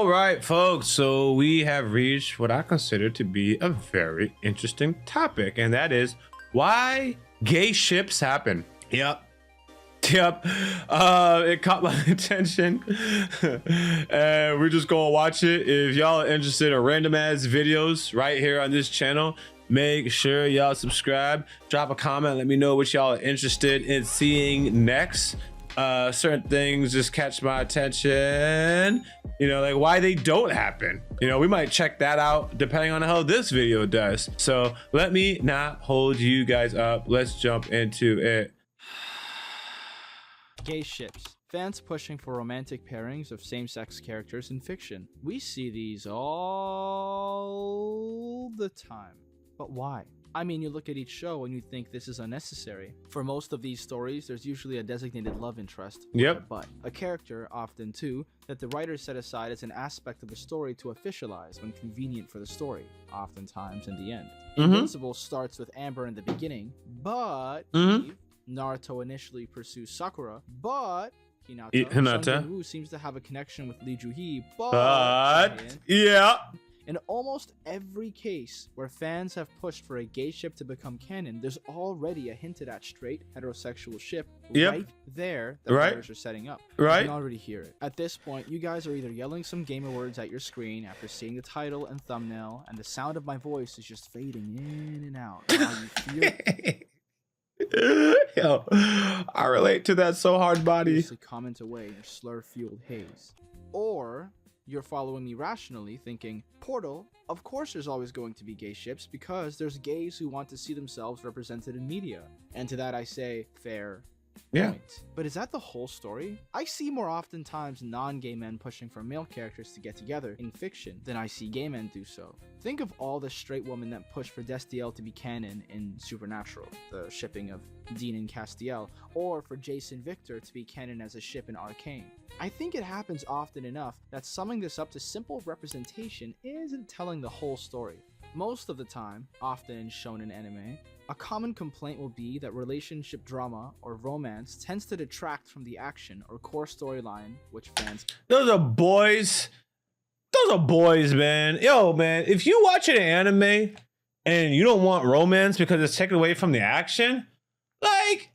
All right, folks. So we have reached what I consider to be a very interesting topic, and that is why gay ships happen. Yep. It caught my attention, and we're just gonna watch it. If y'all are interested in random ass videos right here on this channel, make sure y'all subscribe, drop a comment, let me know what y'all are interested in seeing next. Certain things just catch my attention, you know, like why they don't happen. You know, we might check that out depending on how this video does. So let me not hold you guys up. Let's jump into it. Gay ships. Fans pushing for romantic pairings of same-sex characters in fiction. We see these all the time. But why? I mean, you look at each show and you think this is unnecessary. For most of these stories, there's usually a designated love interest. Yep. But a character, often too, that the writers set aside as an aspect of the story to officialize when convenient for the story, oftentimes in the end. Invincible starts with Amber in the beginning, but Naruto initially pursues Sakura, but Hinata Sung-Jin-woo seems to have a connection with Lee Joo-hee, but yeah. In almost every case where fans have pushed for a gay ship to become canon, there's already a hinted at straight heterosexual ship right there that writers are setting up. You can already hear it. At this point, you guys are either yelling some gamer words at your screen after seeing the title and thumbnail, and the sound of my voice is just fading in and out. Now you feel Yo, I relate to that so hard, buddy. Comment away in your slur-fueled haze. Or you're following me rationally, thinking, Portal, of course there's always going to be gay ships because there's gays who want to see themselves represented in media. And to that I say, fair point. But is that the whole story? I see more oftentimes non-gay men pushing for male characters to get together in fiction than I see gay men do so. Think of all the straight women that push for Destiel to be canon in Supernatural, the shipping of Dean and Castiel, or for Jason Victor to be canon as a ship in Arcane. I think it happens often enough that summing this up to simple representation isn't telling the whole story. Most of the time, often in shonen anime, a common complaint will be that relationship drama or romance tends to detract from the action or core storyline, which fans... Those are boys, man. Yo, man, if you watch an anime and you don't want romance because it's taken away from the action, like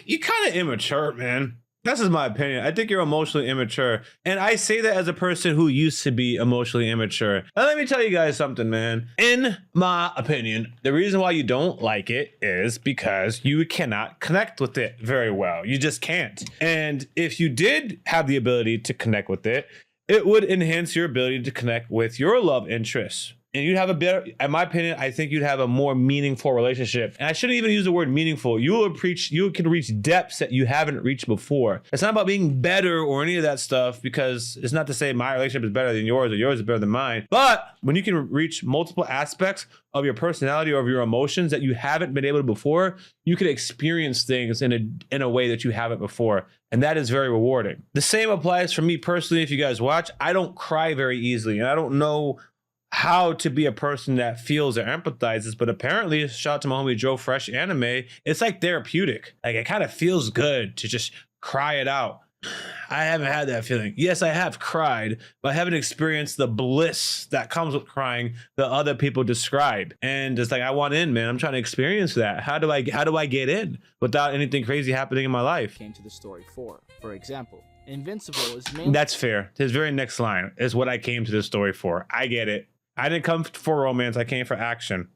you're kind of immature, man. That's just my opinion. I think you're emotionally immature. And I say that as a person who used to be emotionally immature. And let me tell you guys something, man. In my opinion, the reason why you don't like it is because you cannot connect with it very well. You just can't. And if you did have the ability to connect with it, it would enhance your ability to connect with your love interests. And you'd have a better, in my opinion, I think you'd have a more meaningful relationship. And I shouldn't even use the word meaningful. You can reach depths that you haven't reached before. It's not about being better or any of that stuff, because it's not to say my relationship is better than yours or yours is better than mine. But when you can reach multiple aspects of your personality or of your emotions that you haven't been able to before, you can experience things in a way that you haven't before. And that is very rewarding. The same applies for me personally. If you guys watch, I don't cry very easily, and I don't know how to be a person that feels or empathizes, but apparently, shout out to my homie Joe Fresh Anime, it's like therapeutic. Like, it kind of feels good to just cry it out. I haven't had that feeling. Yes, I have cried, but I haven't experienced the bliss that comes with crying that other people describe. And it's like, I want in, man. I'm trying to experience that. How do I get in without anything crazy happening in my life? Came to the story for example, Invincible is mainly... That's fair. His very next line is what I came to this story for. I get it. I didn't come for romance, I came for action.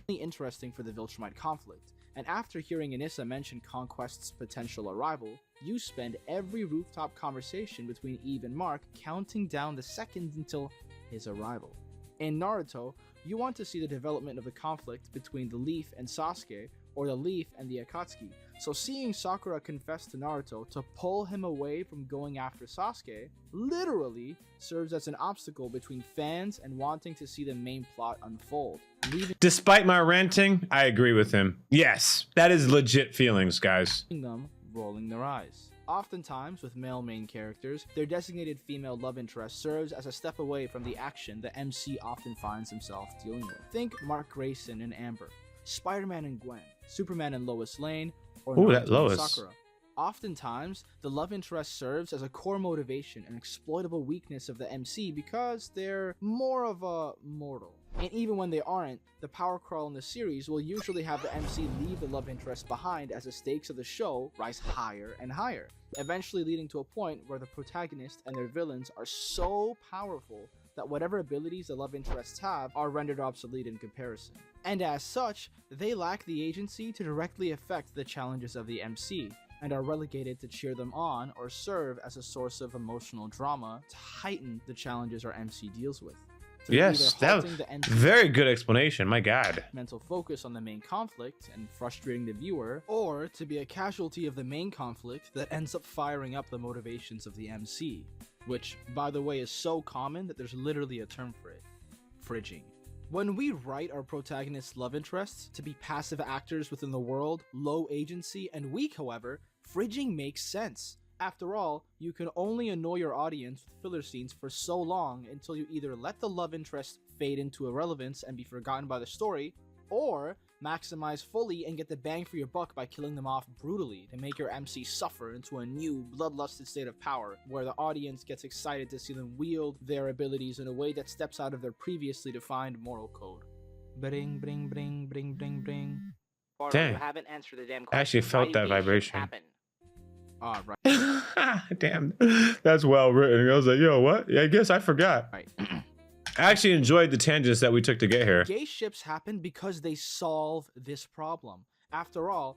Interesting for the Viltrumite conflict, and after hearing Anissa mention Conquest's potential arrival, you spend every rooftop conversation between Eve and Mark counting down the seconds until his arrival. In Naruto, you want to see the development of the conflict between the Leaf and Sasuke, or the Leaf and the Akatsuki. So seeing Sakura confess to Naruto to pull him away from going after Sasuke literally serves as an obstacle between fans and wanting to see the main plot unfold. Despite my ranting, I agree with him. Yes, that is legit feelings, guys. Them rolling their eyes. Oftentimes, with male main characters, their designated female love interest serves as a step away from the action the MC often finds himself dealing with. Think Mark Grayson and Amber, Spider-Man and Gwen, Superman and Lois Lane, or Naruto and Sakura. Oftentimes, the love interest serves as a core motivation and exploitable weakness of the MC because they're more of a mortal. And even when they aren't, the power crawl in the series will usually have the MC leave the love interest behind as the stakes of the show rise higher and higher, eventually leading to a point where the protagonist and their villains are so powerful that whatever abilities the love interests have are rendered obsolete in comparison. And as such, they lack the agency to directly affect the challenges of the MC, and are relegated to cheer them on or serve as a source of emotional drama to heighten the challenges our MC deals with. Yes, that was very good explanation, my god. Mental focus on the main conflict and frustrating the viewer, or to be a casualty of the main conflict that ends up firing up the motivations of the MC, which, by the way, is so common that there's literally a term for it: fridging. When we write our protagonist's love interests to be passive actors within the world, low agency, and weak, however, fridging makes sense. After all, you can only annoy your audience with filler scenes for so long until you either let the love interest fade into irrelevance and be forgotten by the story, or maximize fully and get the bang for your buck by killing them off brutally to make your MC suffer into a new, bloodlusted state of power, where the audience gets excited to see them wield their abilities in a way that steps out of their previously defined moral code. Bring, bring, bring, bring, bring, bring. Dang. You haven't answered the damn I actually question. Why felt do that gay ships vibration. happen? Ah, right. Damn, that's well written. I was like, yo, what? Yeah, I guess I forgot. Right. I actually enjoyed the tangents that we took to get here. Gay ships happen because they solve this problem. After all,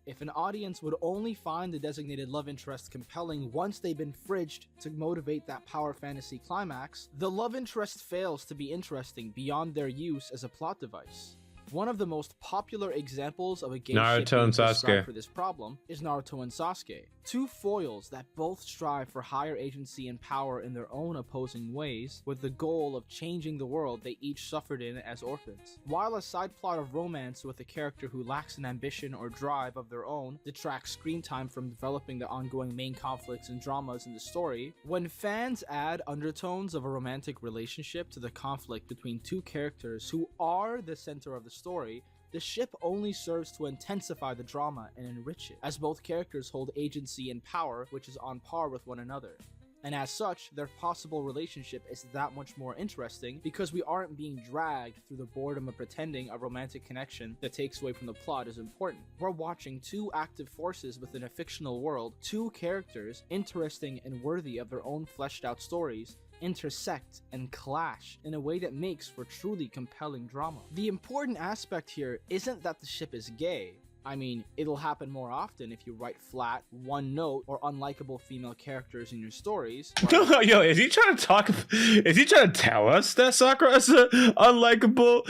if an audience would only find the designated love interest compelling once they've been fridged to motivate that power fantasy climax, the love interest fails to be interesting beyond their use as a plot device. One of the most popular examples of a gay ship Naruto being and prescribed Sasuke. for this problem is Naruto and Sasuke, two foils that both strive for higher agency and power in their own opposing ways, with the goal of changing the world they each suffered in as orphans. While a side plot of romance with a character who lacks an ambition or drive of their own detracts screen time from developing the ongoing main conflicts and dramas in the story, when fans add undertones of a romantic relationship to the conflict between two characters who are the center of the story, the ship only serves to intensify the drama and enrich it, as both characters hold agency and power which is on par with one another. And as such, their possible relationship is that much more interesting because we aren't being dragged through the boredom of pretending a romantic connection that takes away from the plot is important. We're watching two active forces within a fictional world, two characters, interesting and worthy of their own fleshed out stories, intersect and clash in a way that makes for truly compelling drama. The important aspect here isn't that the ship is gay. I mean, it'll happen more often if you write flat, one-note, or unlikable female characters in your stories. Yo, is he trying to talk? Is he trying to tell us that Sakura is an unlikable,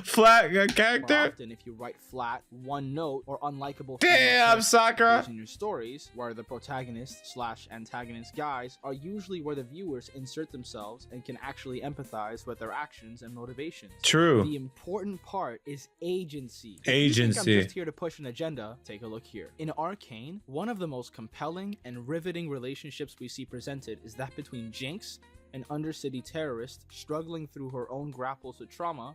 flat character? More often if you write flat, one-note, or unlikable Damn, Sakura! in your stories, where the protagonist/antagonist guys are usually where the viewers insert themselves and can actually empathize with their actions and motivations. True. The important part is agency. If you think Agency. I'm just here to push an agenda, take a look here. In Arcane, one of the most compelling and riveting relationships we see presented is that between Jinx, an undercity terrorist struggling through her own grapples with trauma,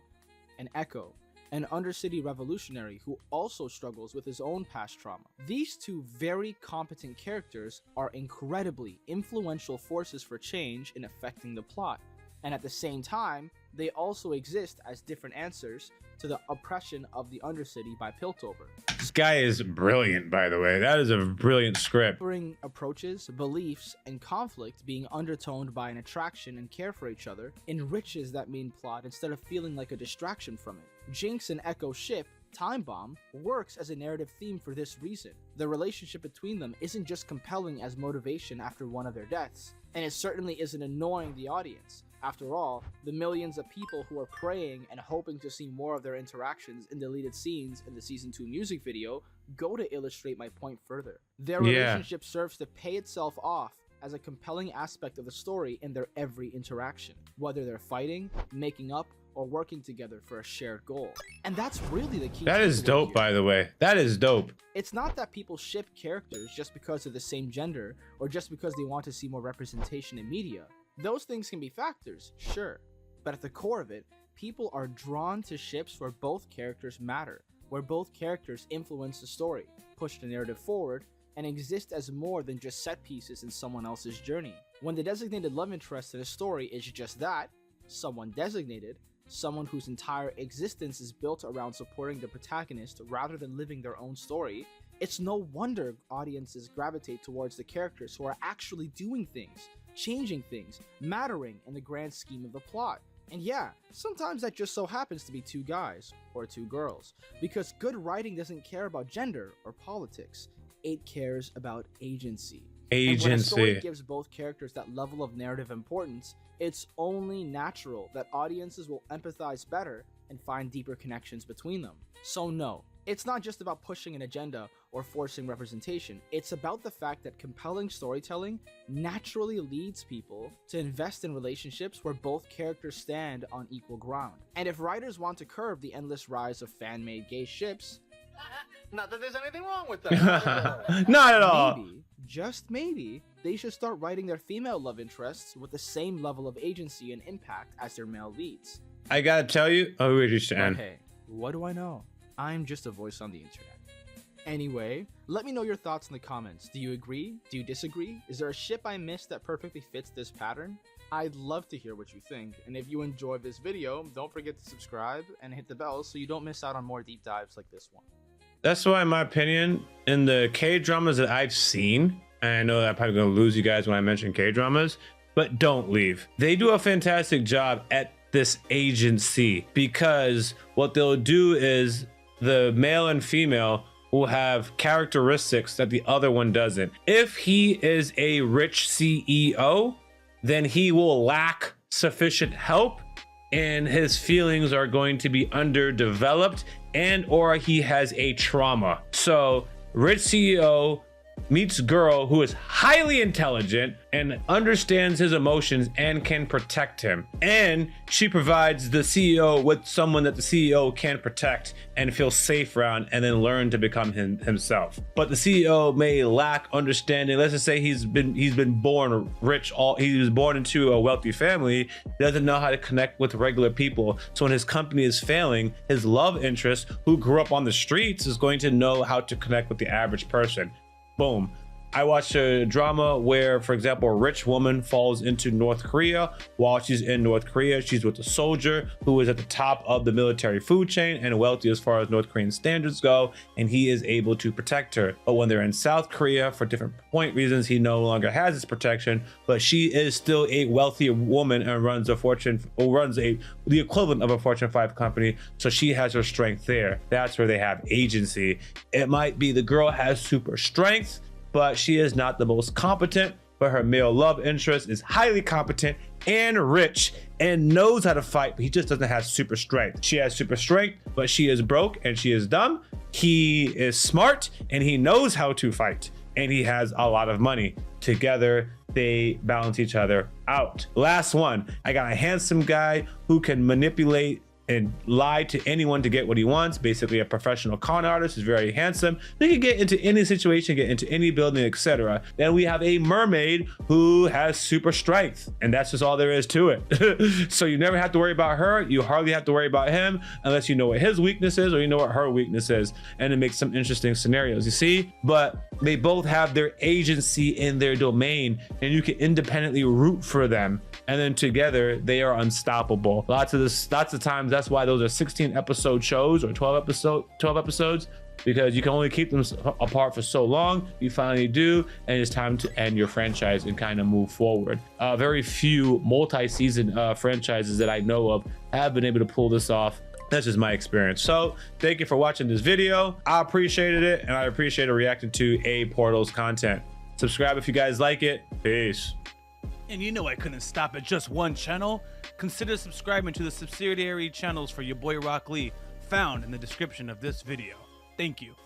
and Ekko, an undercity revolutionary who also struggles with his own past trauma. These two very competent characters are incredibly influential forces for change in affecting the plot, and at the same time, they also exist as different answers to the oppression of the Undercity by Piltover. This guy is brilliant, by the way. That is a brilliant script. Differing approaches, beliefs, and conflict being undertoned by an attraction and care for each other enriches that main plot instead of feeling like a distraction from it. Jinx and Ekko's ship, Time Bomb, works as a narrative theme for this reason. The relationship between them isn't just compelling as motivation after one of their deaths, and it certainly isn't annoying the audience. After all, the millions of people who are praying and hoping to see more of their interactions in deleted scenes in the Season 2 music video go to illustrate my point further. Their relationship serves to pay itself off as a compelling aspect of the story in their every interaction, whether they're fighting, making up, or working together for a shared goal. And that's really the key. That is dope, by the way. That is dope. It's not that people ship characters just because of the same gender or just because they want to see more representation in media. Those things can be factors, sure, but at the core of it, people are drawn to ships where both characters matter, where both characters influence the story, push the narrative forward, and exist as more than just set pieces in someone else's journey. When the designated love interest in a story is just that, someone designated, someone whose entire existence is built around supporting the protagonist rather than living their own story, it's no wonder audiences gravitate towards the characters who are actually doing things, changing things, mattering in the grand scheme of the plot. And yeah, sometimes that just so happens to be two guys or two girls, because good writing doesn't care about gender or politics, it cares about agency. And when a story gives both characters that level of narrative importance, it's only natural that audiences will empathize better and find deeper connections between them. So no, it's not just about pushing an agenda or forcing representation, it's about the fact that compelling storytelling naturally leads people to invest in relationships where both characters stand on equal ground. And if writers want to curb the endless rise of fan-made gay ships, not that there's anything wrong with that. Not at all. Maybe, just maybe, they should start writing their female love interests with the same level of agency and impact as their male leads. I gotta tell you, Hey, what do I know? I'm just a voice on the internet. Anyway, let me know your thoughts in the comments. Do you agree? Do you disagree? Is there a ship I missed that perfectly fits this pattern? I'd love to hear what you think, and if you enjoyed this video, don't forget to subscribe and hit the bell so you don't miss out on more deep dives like this one. That's why, in my opinion, in the K-dramas that I've seen, and I know that I'm probably going to lose you guys when I mention K-dramas, but don't leave. They do a fantastic job at this agency, because what they'll do is the male and female will have characteristics that the other one doesn't. If he is a rich CEO, then he will lack sufficient help and his feelings are going to be underdeveloped, and or he has a trauma. So rich CEO meets girl who is highly intelligent and understands his emotions and can protect him, and she provides the CEO with someone that the CEO can protect and feel safe around, and then learn to become himself. But the CEO may lack understanding. Let's just say he's been born rich, he was born into a wealthy family, doesn't know how to connect with regular people. So when his company is failing, his love interest, who grew up on the streets, is going to know how to connect with the average person. Boom. I watched a drama where, for example, a rich woman falls into North Korea. While she's in North Korea, she's with a soldier who is at the top of the military food chain and wealthy as far as North Korean standards go, and he is able to protect her. But when they're in South Korea, for different point reasons, he no longer has this protection, but she is still a wealthy woman and runs the equivalent of a Fortune 5 company, so she has her strength there. That's where they have agency. It might be the girl has super strength, but she is not the most competent, but her male love interest is highly competent and rich and knows how to fight, but he just doesn't have super strength. She has super strength, but she is broke and she is dumb. He is smart and he knows how to fight, and he has a lot of money. Together, they balance each other out. Last one, I got a handsome guy who can manipulate and lie to anyone to get what he wants. Basically a professional con artist, is very handsome. They can get into any situation, get into any building, etc. Then we have a mermaid who has super strength, and that's just all there is to it. So you never have to worry about her. You hardly have to worry about him unless you know what his weakness is or you know what her weakness is, and it makes some interesting scenarios, you see? But they both have their agency in their domain, and you can independently root for them, and then together they are unstoppable. Lots of times that's why those are 16 episode shows or 12 episodes, because you can only keep them apart for so long. You finally do, and it's time to end your franchise and kind of move forward. Very few multi-season franchises that I know of have been able to pull this off. That's just my experience. So thank you for watching this video. I appreciated it, and I appreciated reacting to A Portal's content. Subscribe if you guys like it. Peace. And you know I couldn't stop at just one channel. Consider subscribing to the subsidiary channels for YaBoyRocklee, found in the description of this video. Thank you.